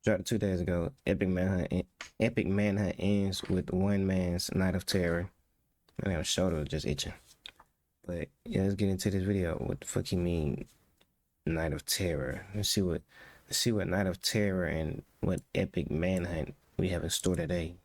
Dropped 2 days ago. Epic Manhunt ends with one man's night of terror. My damn shoulder just itching. But yeah, let's get into this video. What the fuck you mean, night of terror? Let's see what night of terror and what epic manhunt we have in store today.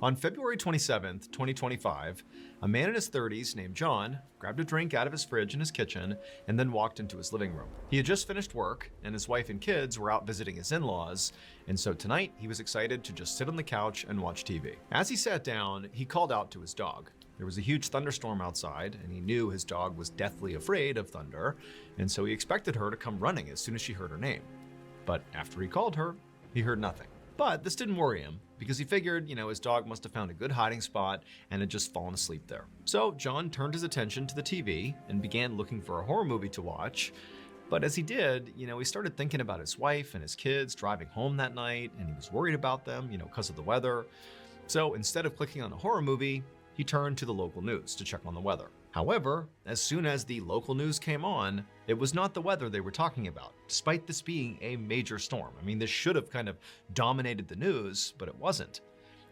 On February 27th, 2025, a man in his 30s named John grabbed a drink out of his fridge in his kitchen and then walked into his living room. He had just finished work and his wife and kids were out visiting his in-laws, and so tonight he was excited to just sit on the couch and watch TV. As he sat down, he called out to his dog. There was a huge thunderstorm outside, and he knew his dog was deathly afraid of thunder, and so he expected her to come running as soon as she heard her name. But after he called her, he heard nothing. But this didn't worry him, because he figured, his dog must have found a good hiding spot and had just fallen asleep there. So John turned his attention to the TV and began looking for a horror movie to watch. But as he did, he started thinking about his wife and his kids driving home that night, and he was worried about them, because of the weather. So instead of clicking on a horror movie, he turned to the local news to check on the weather. However, as soon as the local news came on, it was not the weather they were talking about, despite this being a major storm. I mean, this should have kind of dominated the news, but it wasn't.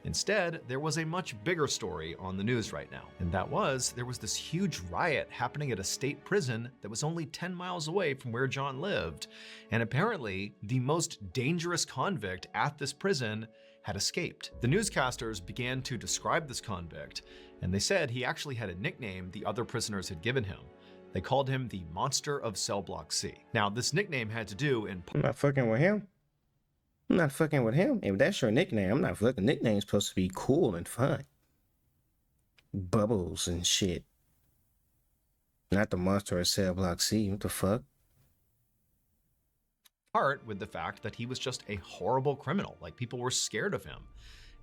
Instead, there was a much bigger story on the news right now, and that was there was this huge riot happening at a state prison that was only 10 miles away from where John lived, and apparently the most dangerous convict at this prison had escaped. The newscasters began to describe this convict, and they said he actually had a nickname the other prisoners had given him. They called him the Monster of Cell Block C. Now, this nickname had to do in... I'm not fucking with him. I'm not fucking with him. If that's your nickname, I'm not fucking. Nickname's supposed to be cool and fun. Bubbles and shit. Not the Monster of Cell Block C. What the fuck? Part with the fact that he was just a horrible criminal, like people were scared of him.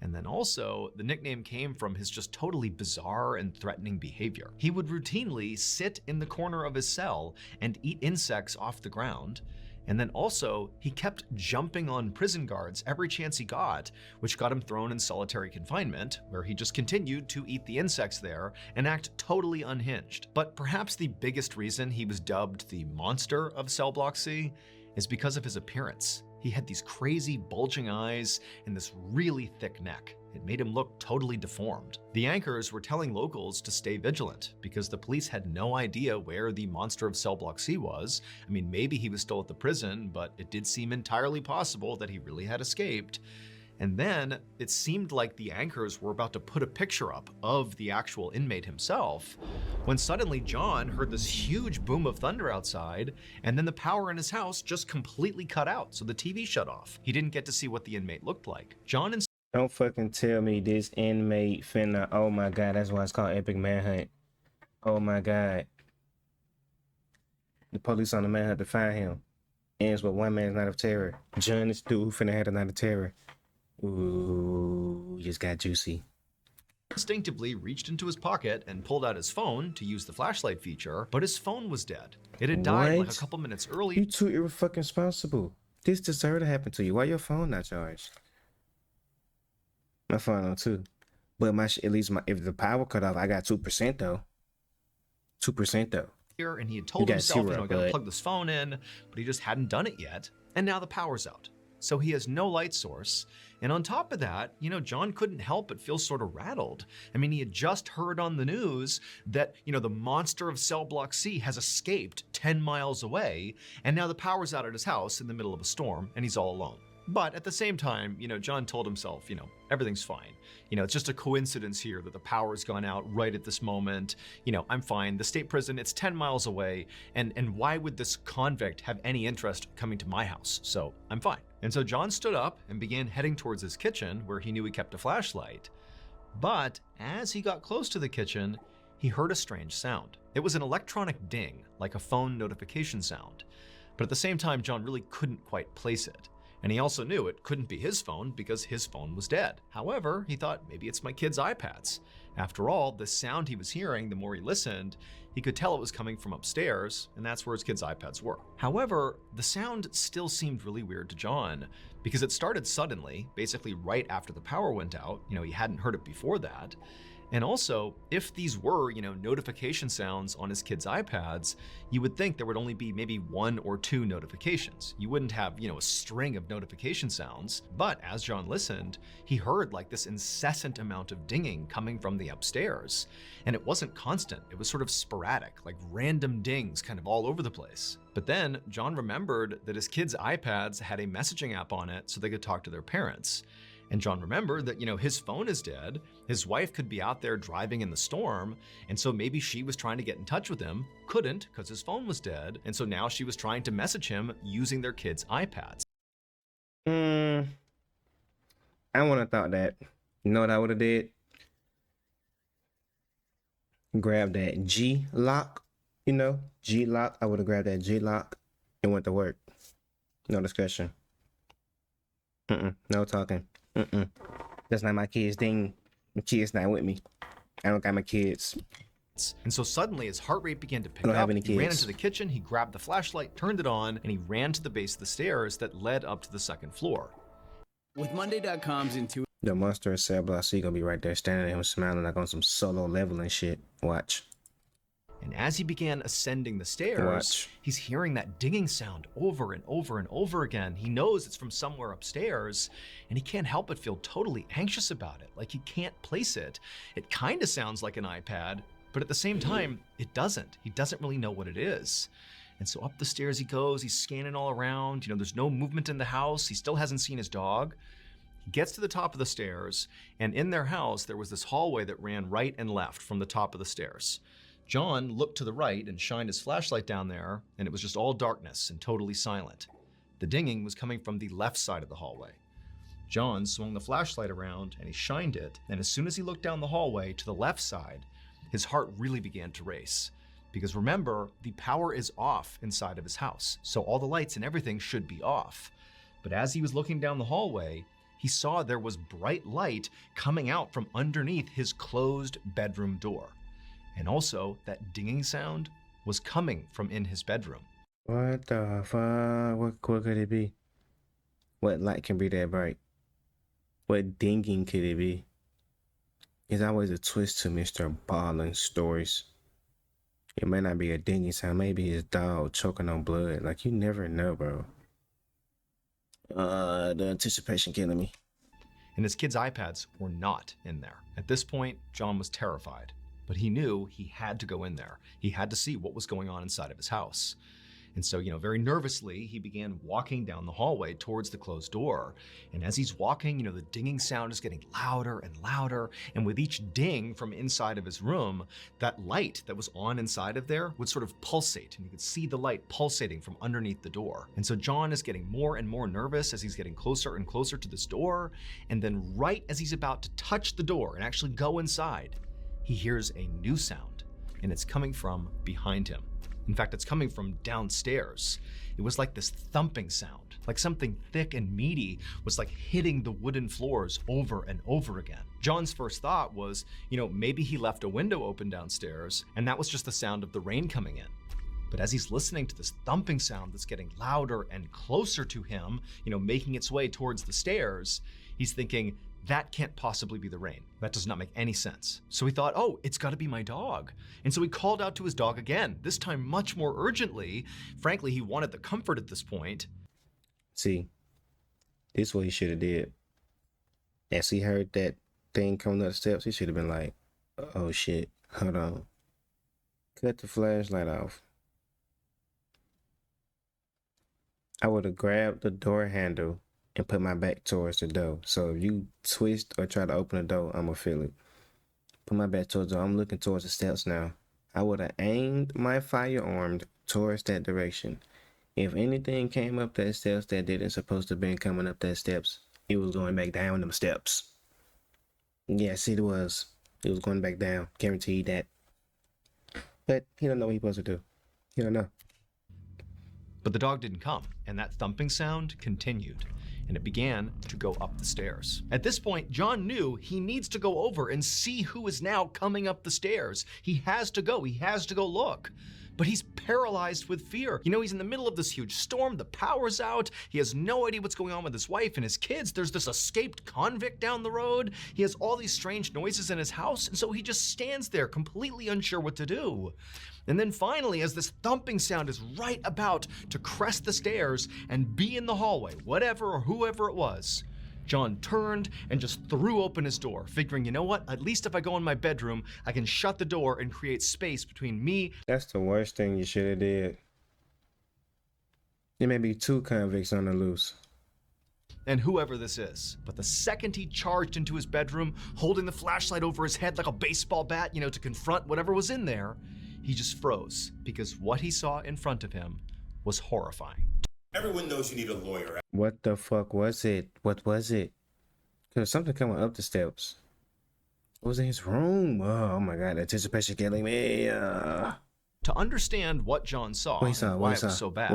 And then also, the nickname came from his just totally bizarre and threatening behavior. He would routinely sit in the corner of his cell and eat insects off the ground. And then also, he kept jumping on prison guards every chance he got, which got him thrown in solitary confinement, where he just continued to eat the insects there and act totally unhinged. But perhaps the biggest reason he was dubbed the Monster of Cell Block C is because of his appearance. He had these crazy bulging eyes and this really thick neck. It made him look totally deformed. The anchors were telling locals to stay vigilant because the police had no idea where the Monster of Cell Block C was. I mean, maybe he was still at the prison, but it did seem entirely possible that he really had escaped. And then it seemed like the anchors were about to put a picture up of the actual inmate himself, when suddenly John heard this huge boom of thunder outside, and then the power in his house just completely cut out, so the TV shut off. He didn't get to see what the inmate looked like. John and Don't fucking tell me this inmate finna. Oh my god, that's why it's called Epic Manhunt. Oh my god. The police on the manhunt to find him. Ends with one man's night of terror. John, this dude who finna have a night of terror. Ooh, just got juicy. Instinctively reached into his pocket and pulled out his phone to use the flashlight feature, but his phone was dead. It had died like a couple minutes earlier. You too irresponsible. This deserved to happen to you. Why your phone not charged? My phone on too. But at least if the power cut off, I got 2% though. 2% though. And he had told himself, I gotta plug this phone in, but he just hadn't done it yet. And now the power's out. So he has no light source. And on top of that, John couldn't help but feel sort of rattled. I mean, he had just heard on the news that, the Monster of Cell Block C has escaped 10 miles away, and now the power's out at his house in the middle of a storm, and he's all alone. But at the same time, John told himself, everything's fine. It's just a coincidence here that the power's gone out right at this moment. I'm fine. The state prison, it's 10 miles away. And why would this convict have any interest coming to my house? So I'm fine. And so John stood up and began heading towards his kitchen where he knew he kept a flashlight. But as he got close to the kitchen, he heard a strange sound. It was an electronic ding, like a phone notification sound. But at the same time, John really couldn't quite place it. And he also knew it couldn't be his phone because his phone was dead. However, he thought maybe it's my kids' iPads. After all, the sound he was hearing, the more he listened, he could tell it was coming from upstairs, and that's where his kids' iPads were. However, the sound still seemed really weird to John because it started suddenly, basically right after the power went out. He hadn't heard it before that. And also, if these were, notification sounds on his kids' iPads, you would think there would only be maybe 1 or 2 notifications. You wouldn't have, a string of notification sounds. But as John listened, he heard like this incessant amount of dinging coming from the upstairs. And it wasn't constant, it was sort of sporadic, like random dings kind of all over the place. But then John remembered that his kids' iPads had a messaging app on it so they could talk to their parents. And John remembered that, his phone is dead, his wife could be out there driving in the storm, and so maybe she was trying to get in touch with him, couldn't because his phone was dead, and so now she was trying to message him using their kids' iPads. I wouldn't have thought that. You know what I would have did? Grab that G lock, G lock. I would have grabbed that G lock and went to work. No discussion. No talking. That's not my kids' thing. My kids not with me. I don't got my kids. And so suddenly his heart rate began to pick I don't up. have any He ran kids. into the kitchen, he grabbed the flashlight, turned it on, and he ran to the base of the stairs that led up to the second floor. With Monday.com's intuitive The monster in cell block C gonna be right there standing at him smiling like on some solo leveling shit. Watch. And as he began ascending the stairs, Watch. he's hearing that dinging sound over and over and over again. He knows it's from somewhere upstairs, and he can't help but feel totally anxious about it, like he can't place it. It kind of sounds like an iPad, but at the same time, it doesn't. He doesn't really know what it is. And so up the stairs he goes, he's scanning all around. There's no movement in the house. He still hasn't seen his dog. He gets to the top of the stairs, and in their house, there was this hallway that ran right and left from the top of the stairs. John looked to the right and shined his flashlight down there, and it was just all darkness and totally silent. The dinging was coming from the left side of the hallway. John swung the flashlight around and he shined it, and as soon as he looked down the hallway to the left side, his heart really began to race. Because remember, the power is off inside of his house, so all the lights and everything should be off. But as he was looking down the hallway, he saw there was bright light coming out from underneath his closed bedroom door. And also, that dinging sound was coming from in his bedroom. What the fuck? What could it be? What light can be that bright? What dinging could it be? There's always a twist to Mr. Ballen stories. It may not be a dinging sound, maybe his dog choking on blood. Like, you never know, bro. The anticipation killing me. And his kids' iPads were not in there. At this point, John was terrified, but he knew he had to go in there. He had to see what was going on inside of his house. And so, very nervously, he began walking down the hallway towards the closed door. And as he's walking, the dinging sound is getting louder and louder. And with each ding from inside of his room, that light that was on inside of there would sort of pulsate. And you could see the light pulsating from underneath the door. And so John is getting more and more nervous as he's getting closer and closer to this door. And then right as he's about to touch the door and actually go inside, he hears a new sound. And it's coming from behind him. In fact, it's coming from downstairs. It was like this thumping sound, like something thick and meaty was like hitting the wooden floors over and over again. John's first thought was, maybe he left a window open downstairs and that was just the sound of the rain coming in. But as he's listening to this thumping sound that's getting louder and closer to him, making its way towards the stairs, he's thinking, that can't possibly be the rain. That does not make any sense. So he thought, oh, it's gotta be my dog. And so he called out to his dog again, this time much more urgently. Frankly, he wanted the comfort at this point. See, this is what he should have did. As he heard that thing coming up the steps, he should have been like, oh shit, hold on. Cut the flashlight off. I would have grabbed the door handle and put my back towards the door. So if you twist or try to open the door, I'm gonna feel it. Put my back towards the door. I'm looking towards the steps now. I would have aimed my firearm towards that direction. If anything came up that steps that didn't supposed to have been coming up that steps, it was going back down them steps. Yes, it was. It was going back down. Guaranteed that. But he don't know what he's supposed to do. He don't know. But the dog didn't come, and that thumping sound continued. And it began to go up the stairs. At this point, John knew he needs to go over and see who is now coming up the stairs. He has to go look. but he's paralyzed with fear. You know, he's in the middle of this huge storm, the power's out, he has no idea what's going on with his wife and his kids, there's this escaped convict down the road, he has all these strange noises in his house, and so he just stands there completely unsure what to do. And then finally, as this thumping sound is right about to crest the stairs and be in the hallway, whatever or whoever it was, John turned and just threw open his door, figuring, you know what, at least if I go in my bedroom, I can shut the door and create space between me. That's the worst thing you should have did. There may be 2 convicts on the loose. And whoever this is. But the second he charged into his bedroom, holding the flashlight over his head like a baseball bat, you know, to confront whatever was in there, he just froze, because what he saw in front of him was horrifying. Everyone knows you need a lawyer. What the fuck was it? What was it? There was something coming up the steps. What was in his room? Oh my god, anticipation killing me. To understand what John saw and why it was so bad,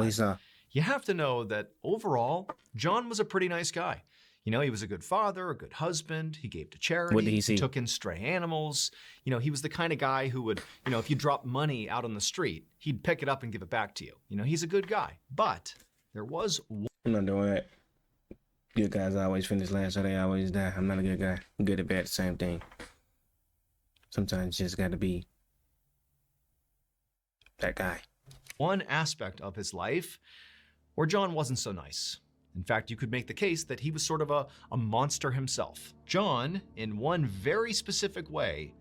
you have to know that overall, John was a pretty nice guy. You know, he was a good father, a good husband, he gave to charity, What did he see? Took in stray animals. You know, he was the kind of guy who would, you know, if you drop money out on the street, he'd pick it up and give it back to you. You know, he's a good guy. But there was one. I'm not doing that. Good guys always finish last, so they always die. I'm not a good guy. Good or bad, same thing. Sometimes you just gotta be that guy. One aspect of his life where John wasn't so nice. In fact, you could make the case that he was sort of a monster himself. John, in one very specific way,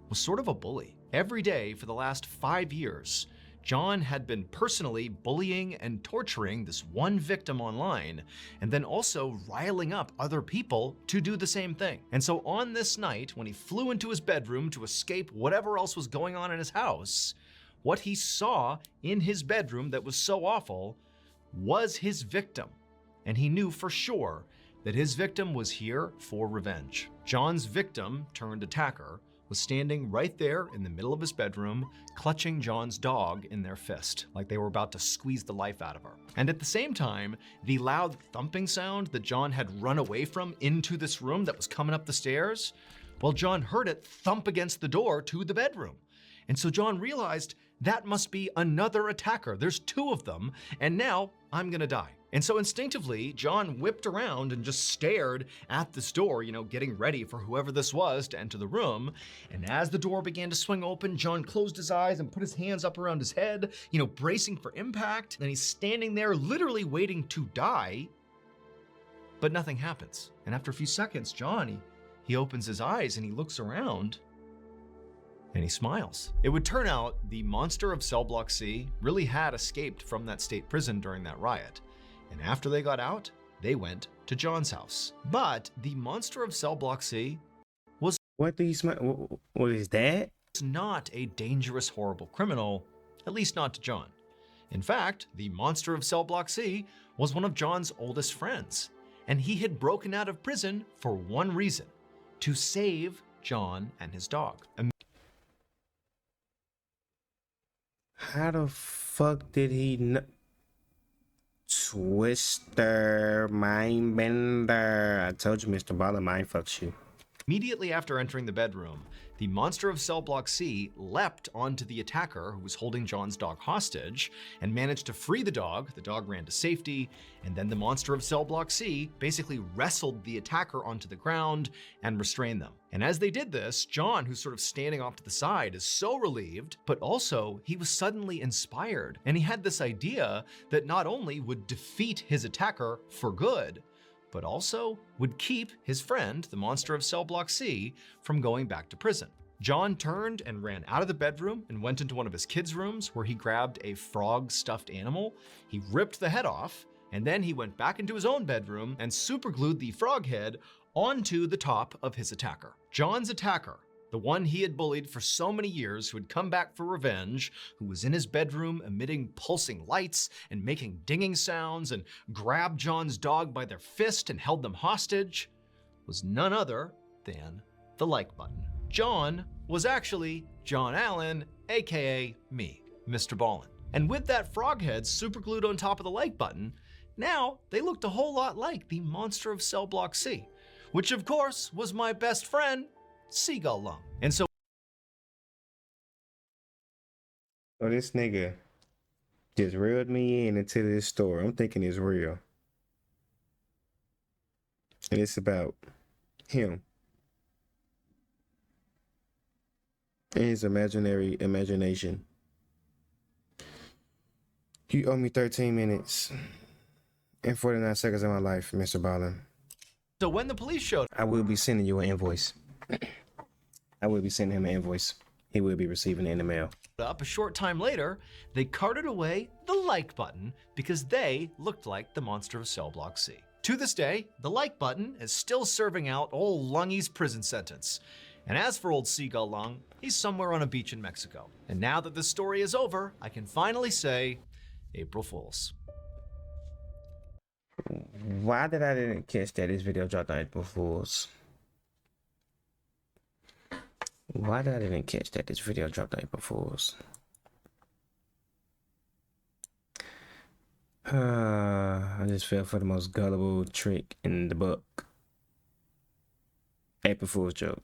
was sort of a bully. Every day for the last 5 years, John had been personally bullying and torturing this one victim online, and then also riling up other people to do the same thing. And so on this night, when he flew into his bedroom to escape whatever else was going on in his house, what he saw in his bedroom that was so awful was his victim. And he knew for sure that his victim was here for revenge. John's victim turned attacker was standing right there in the middle of his bedroom, clutching John's dog in their fist, like they were about to squeeze the life out of her. And at the same time, the loud thumping sound that John had run away from into this room that was coming up the stairs, well, John heard it thump against the door to the bedroom. And so John realized that must be another attacker. There's 2 of them, and now I'm gonna die. And so instinctively, John whipped around and just stared at this door, you know, getting ready for whoever this was to enter the room. And as the door began to swing open, John closed his eyes and put his hands up around his head, you know, bracing for impact. And he's standing there literally waiting to die, but nothing happens. And after a few seconds, John, he opens his eyes and he looks around and he smiles. It would turn out the monster of Cell Block C really had escaped from that state prison during that riot. And after they got out, they went to John's house. But the monster of Cell Block C was What did he smell? What is that? not a dangerous, horrible criminal, at least not to John. In fact, the monster of Cell Block C was one of John's oldest friends, and he had broken out of prison for one reason: to save John and his dog. How the fuck did he know? Twister, mind bender. I told you, Mr. Ballen mind fucks you. Immediately after entering the bedroom, the monster of Cell Block C leapt onto the attacker who was holding John's dog hostage and managed to free the dog. The dog ran to safety, and then the monster of Cell Block C basically wrestled the attacker onto the ground and restrained them. And as they did this, John, who's sort of standing off to the side, is so relieved, but also he was suddenly inspired. And he had this idea that not only would defeat his attacker for good, but also would keep his friend, the monster of Cell Block C, from going back to prison. John turned and ran out of the bedroom and went into one of his kids' rooms where he grabbed a frog stuffed animal. He ripped the head off, and then he went back into his own bedroom and superglued the frog head onto the top of his attacker. John's attacker, the one he had bullied for so many years, who had come back for revenge, who was in his bedroom emitting pulsing lights and making dinging sounds and grabbed John's dog by their fist and held them hostage, was none other than the like button. John was actually John Allen, aka me, Mr. Ballen. And with that frog head superglued on top of the like button, now they looked a whole lot like the monster of Cell Block C, which of course was my best friend, Seagull Lung. And so So this nigga just reeled me in into this store. I'm thinking it's real. And it's about him and his imagination. You owe me 13 minutes and 49 seconds of my life, Mr. Ballin. So when the police showed I will be sending you an invoice. I will be sending him an invoice. He will be receiving it in the mail. up a short time later, they carted away the like button because they looked like the monster of Cell Block C. To this day, the like button is still serving out old Lungy's prison sentence. And as for old Seagull Lung, he's somewhere on a beach in Mexico. And now that this story is over, I can finally say, April Fools. Why did I didn't catch that this video dropped on April Fools? Why did I didn't catch that this video dropped on April Fools? I just fell for the most gullible trick in the book. April Fool's joke.